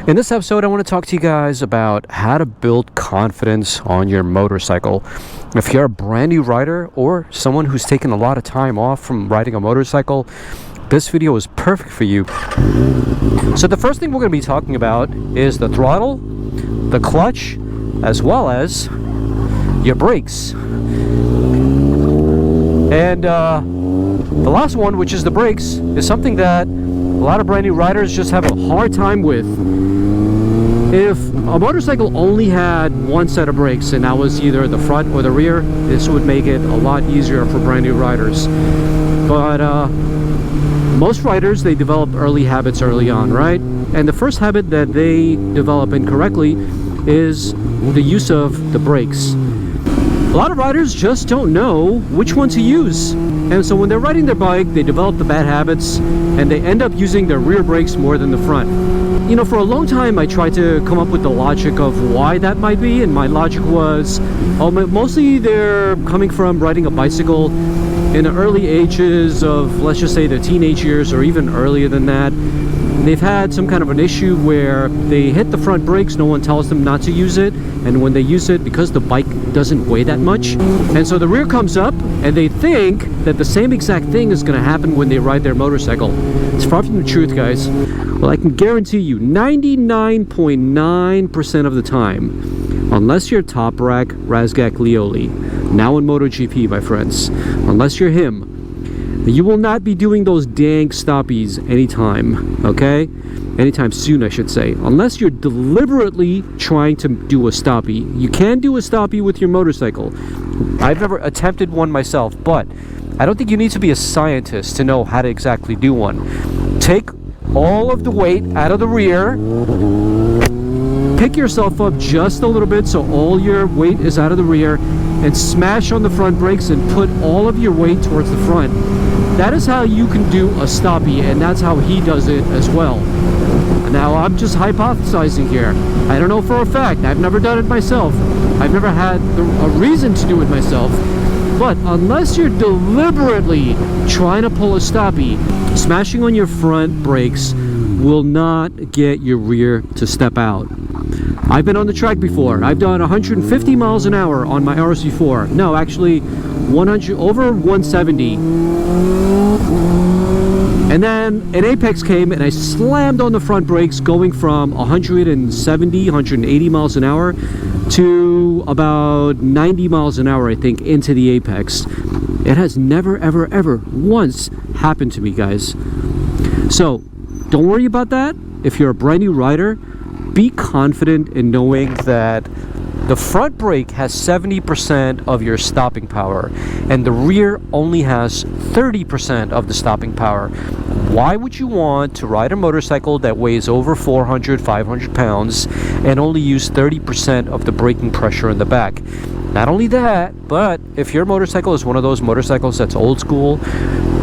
In this episode, I want to talk to you guys about how to build confidence on your motorcycle. If you're a brand new rider or someone who's taken a lot of time off from riding a motorcycle, this video is perfect for you. So the first thing we're going to be talking about is the throttle, the clutch, as well as your brakes. And the last one, which is the brakes, is something that a lot of brand new riders just have a hard time with. If a motorcycle only had one set of brakes and that was either the front or the rear, this would make it a lot easier for brand new riders. But most riders, they develop early habits early on, right? And the first habit that they develop incorrectly is the use of the brakes. A lot of riders just don't know which one to use. And so when they're riding their bike, they develop the bad habits and they end up using their rear brakes more than the front. You know, for a long time, I tried to come up with the logic of why that might be. And my logic was, mostly they're coming from riding a bicycle in the early ages of, let's just say, their teenage years or even earlier than that. They've had some kind of an issue where they hit the front brakes, no one tells them not to use it, and when they use it, because the bike doesn't weigh that much, and so the rear comes up and they think that the same exact thing is going to happen when they ride their motorcycle. It's far from the truth, guys. Well, I can guarantee you 99.9% of the time, unless you're Top Rack Razgak Lioli, now in MotoGP, my friends, unless you're him, you will not be doing those dang stoppies anytime, okay? Anytime soon, I should say. Unless you're deliberately trying to do a stoppie. You can do a stoppie with your motorcycle. I've never attempted one myself, but I don't think you need to be a scientist to know how to exactly do one. Take all of the weight out of the rear. Pick yourself up just a little bit so all your weight is out of the rear, and smash on the front brakes and put all of your weight towards the front. That is how you can do a stoppie, and that's how he does it as well. Now, I'm just hypothesizing here. I don't know for a fact. I've never done it myself. I've never had a reason to do it myself. But unless you're deliberately trying to pull a stoppie, smashing on your front brakes will not get your rear to step out. I've been on the track before. I've done 150 miles an hour on my RC4. No, actually, over 170. And then an apex came and I slammed on the front brakes going from 170, 180 miles an hour to about 90 miles an hour, I think, into the apex. It has never, ever, ever once happened to me, guys. So don't worry about that. If you're a brand new rider, be confident in knowing that the front brake has 70% of your stopping power and the rear only has 30% of the stopping power. Why would you want to ride a motorcycle that weighs over 400, 500 pounds and only use 30% of the braking pressure in the back? Not only that, but if your motorcycle is one of those motorcycles that's old school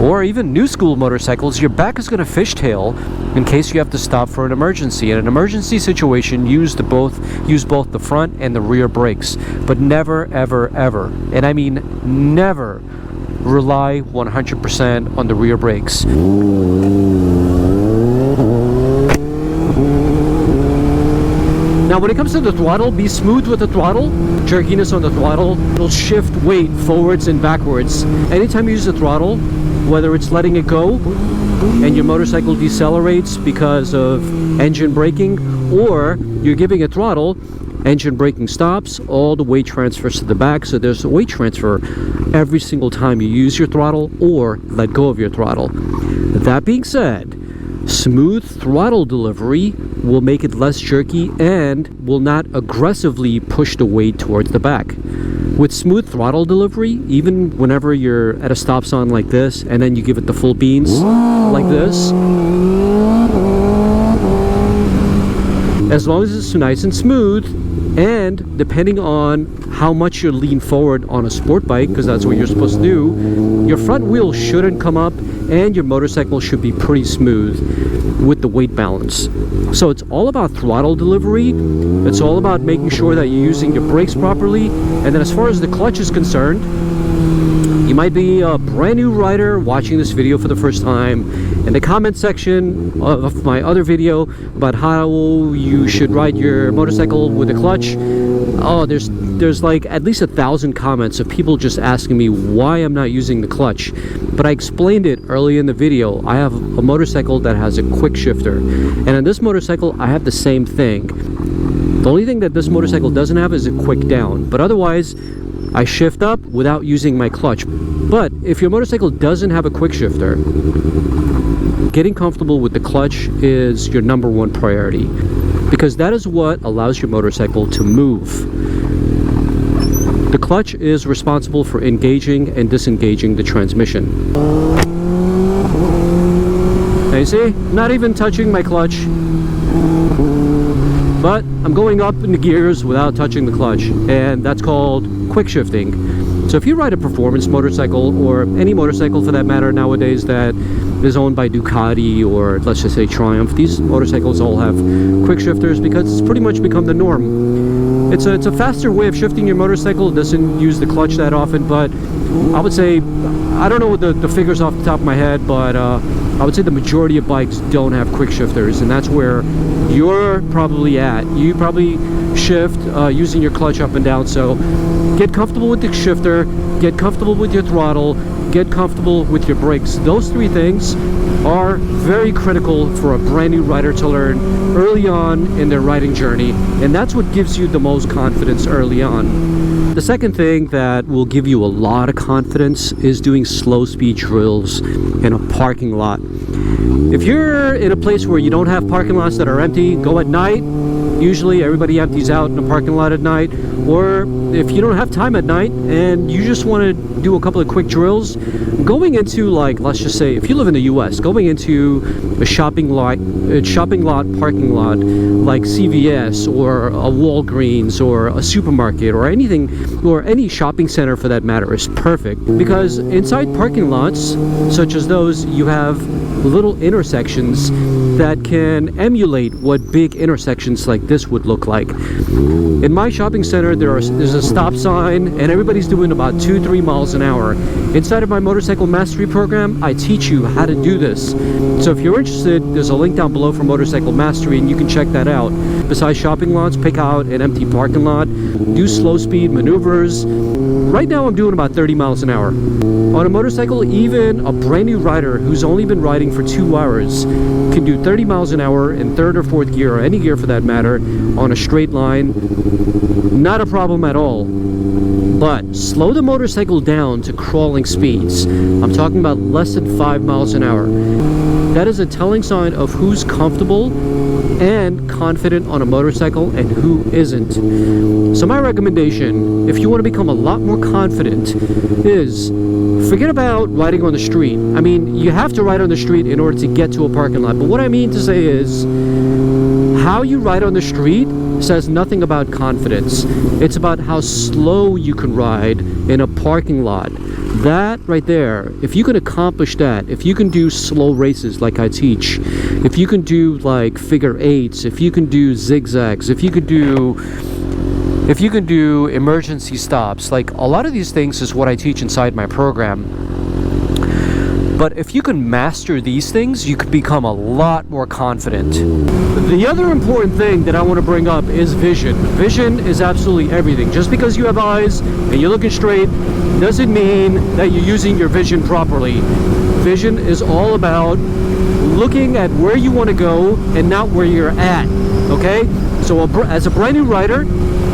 or even new school motorcycles, your back is going to fishtail in case you have to stop for an emergency. In an emergency situation, use both the front and the rear brakes, but never, ever, ever, and I mean never, rely 100% on the rear brakes. Now, when it comes to the throttle, be smooth with the throttle. Jerkiness on the throttle will shift weight forwards and backwards. Anytime you use the throttle, whether it's letting it go and your motorcycle decelerates because of engine braking, or you're giving it throttle, engine braking stops, all the weight transfers to the back. So there's a weight transfer every single time you use your throttle or let go of your throttle. That being said, smooth throttle delivery will make it less jerky and will not aggressively push the weight towards the back. With smooth throttle delivery, even whenever you're at a stop sign like this and then you give it the full beans like this, as long as it's nice and smooth, and depending on how much you lean forward on a sport bike, because that's what you're supposed to do, your front wheel shouldn't come up and your motorcycle should be pretty smooth with the weight balance. So it's all about throttle delivery. It's all about making sure that you're using your brakes properly. And then as far as the clutch is concerned, you might be a brand new rider watching this video for the first time. In the comment section of my other video about how you should ride your motorcycle with a clutch, oh, there's like at least 1,000 comments of people just asking me why I'm not using the clutch. But I explained it early in the video. I have a motorcycle that has a quick shifter, and on this motorcycle I have the same thing. The only thing that this motorcycle doesn't have is a quick down, but otherwise I shift up without using my clutch. But if your motorcycle doesn't have a quick shifter, getting comfortable with the clutch is your #1 priority, because that is what allows your motorcycle to move. The clutch is responsible for engaging and disengaging the transmission. Now you see, not even touching my clutch, but I'm going up in the gears without touching the clutch, and that's called quick shifting. So if you ride a performance motorcycle, or any motorcycle for that matter nowadays that is owned by Ducati, or let's just say Triumph, these motorcycles all have quick shifters because it's pretty much become the norm. It's a faster way of shifting your motorcycle. It doesn't use the clutch that often, but I would say, I don't know the figures off the top of my head, but I would say the majority of bikes don't have quick shifters, and that's where you're probably at. You probably shift using your clutch up and down. So get comfortable with the shifter, get comfortable with your throttle, get comfortable with your brakes. Those 3 things are very critical for a brand new rider to learn early on in their riding journey, and that's what gives you the most confidence early on. The second thing that will give you a lot of confidence is doing slow speed drills in a parking lot. If you're in a place where you don't have parking lots that are empty, go at night. Usually everybody empties out in the parking lot at night. Or if you don't have time at night and you just want to do a couple of quick drills, going into, like, let's just say if you live in the US, going into a shopping lot parking lot like CVS or a Walgreens or a supermarket or anything, or any shopping center for that matter, is perfect, because inside parking lots such as those, you have little intersections that can emulate what big intersections like this would look like. In my shopping center, there's a stop sign, and everybody's doing about 2-3 miles an hour. Inside of my motorcycle mastery program, I teach you how to do this. So if you're interested, there's a link down below for motorcycle mastery, and you can check that out. Besides shopping lots, pick out an empty parking lot, do slow speed maneuvers. Right now I'm doing about 30 miles an hour. On a motorcycle, even a brand new rider who's only been riding for 2 hours can do 30 miles an hour in 3rd or 4th gear, or any gear for that matter, on a straight line. Not a problem at all. But slow the motorcycle down to crawling speeds. I'm talking about less than 5 miles an hour. That is a telling sign of who's comfortable and confident on a motorcycle and who isn't. So my recommendation, if you want to become a lot more confident, is forget about riding on the street. I mean, you have to ride on the street in order to get to a parking lot, but what I mean to say is, how you ride on the street says nothing about confidence. It's about how slow you can ride in a parking lot. That right there, if you can accomplish that, if you can do slow races like I teach, if you can do like figure 8s, if you can do zigzags, if you can do emergency stops, like a lot of these things is what I teach inside my program. But if you can master these things, you can become a lot more confident. The other important thing that I want to bring up is vision. Vision is absolutely everything. Just because you have eyes and you're looking straight doesn't mean that you're using your vision properly. Vision is all about looking at where you want to go and not where you're at, okay? So as a brand new rider,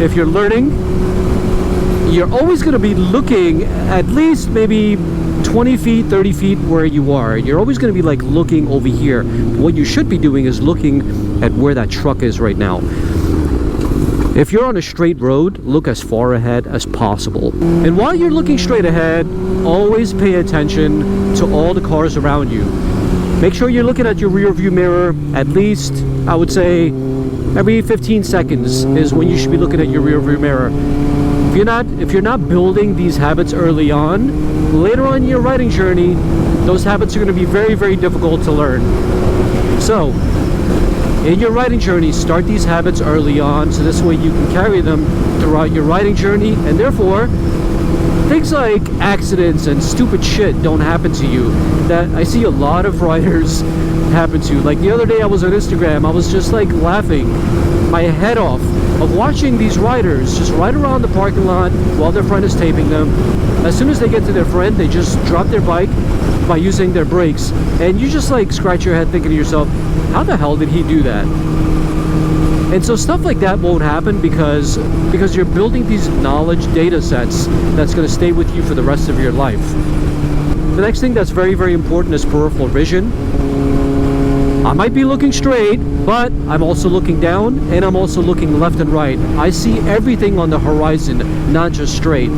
if you're learning, you're always going to be looking at least maybe 20 feet, 30 feet where you are. You're always going to be like looking over here. What you should be doing is looking at where that truck is right now. If you're on a straight road, look as far ahead as possible. And while you're looking straight ahead, always pay attention to all the cars around you. Make sure you're looking at your rear view mirror at least, I would say, every 15 seconds is when you should be looking at your rear view mirror. If you're not building these habits early on, later on in your riding journey, those habits are going to be very, very difficult to learn. So, in your riding journey, start these habits early on, so this way you can carry them throughout your riding journey, and therefore things like accidents and stupid shit don't happen to you that I see a lot of riders happen to. Like the other day I was on Instagram, I was just like laughing my head off of watching these riders just ride around the parking lot while their friend is taping them. As soon as they get to their friend, they just drop their bike by using their brakes, and you just like scratch your head thinking to yourself, how the hell did he do that? And so stuff like that won't happen because you're building these knowledge data sets that's going to stay with you for the rest of your life. The next thing that's very, very important is peripheral vision. I might be looking straight, but I'm also looking down, and I'm also looking left and right. I see everything on the horizon, not just straight.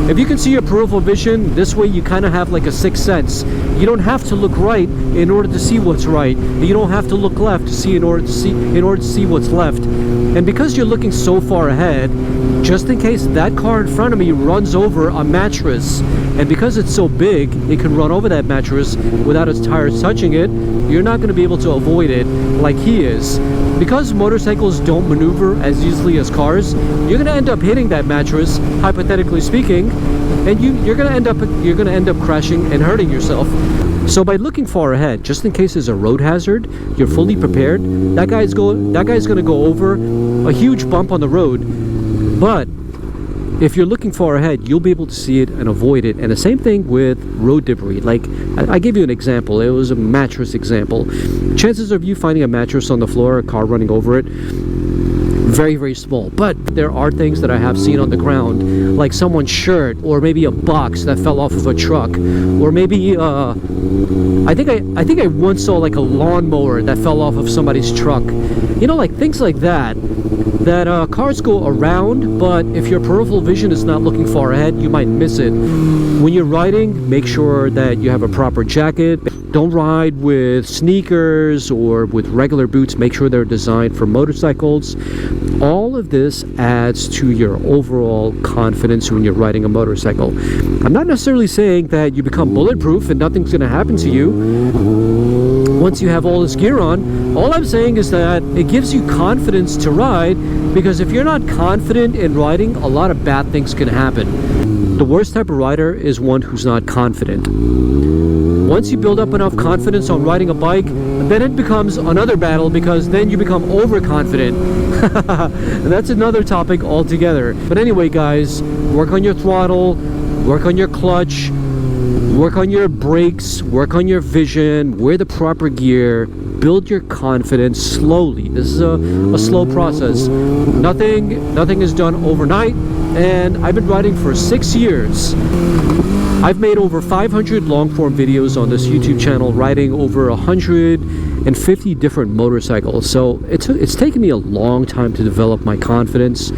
If you can see your peripheral vision, this way you kind of have like a sixth sense. You don't have to look right in order to see what's right. You don't have to look left to see in order to see what's left. And because you're looking so far ahead, just in case that car in front of me runs over a mattress, and because it's so big, it can run over that mattress without its tires touching it, you're not going to be able to avoid it like he is. Because motorcycles don't maneuver as easily as cars, you're going to end up hitting that mattress, hypothetically speaking, and you're going to end up crashing and hurting yourself. So by looking far ahead, just in case there's a road hazard, you're fully prepared. That guy's going to go over a huge bump on the road, but if you're looking far ahead, you'll be able to see it and avoid it. And the same thing with road debris. Like, I gave you an example. It was a mattress example. Chances of you finding a mattress on the floor, a car running over it, very, very small. But there are things that I have seen on the ground, like someone's shirt, or maybe a box that fell off of a truck, or maybe I think I once saw like a lawnmower that fell off of somebody's truck. You know, like things like that cars go around, but if your peripheral vision is not looking far ahead, you might miss it. When you're riding, make sure that you have a proper jacket. Don't ride with sneakers or with regular boots. Make sure they're designed for motorcycles. All of this adds to your overall confidence when you're riding a motorcycle. I'm not necessarily saying that you become bulletproof and nothing's going to happen to you once you have all this gear on. All I'm saying is that it gives you confidence to ride, because if you're not confident in riding, a lot of bad things can happen. The worst type of rider is one who's not confident. Once you build up enough confidence on riding a bike, then it becomes another battle, because then you become overconfident. That's another topic altogether. But anyway, guys, work on your throttle, work on your clutch, work on your brakes, work on your vision, wear the proper gear, build your confidence slowly. This is a slow process. Nothing is done overnight, and I've been riding for 6 years. I've made over 500 long-form videos on this YouTube channel, riding over 150 different motorcycles. So it's taken me a long time to develop my confidence.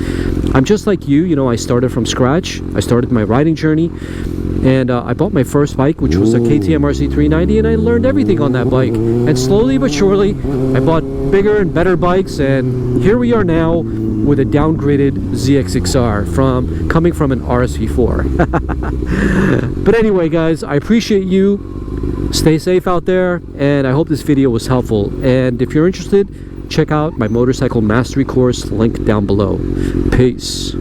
I'm just like you know, I started from scratch. I started my riding journey, and I bought my first bike, which was a KTM RC390, and I learned everything on that bike. And slowly but surely, I bought bigger and better bikes, and here we are now with a downgraded ZX6R coming from an RSV4. But anyway, guys, I appreciate you. Stay safe out there, and I hope this video was helpful. And if you're interested, check out my motorcycle mastery course, link down below. Peace.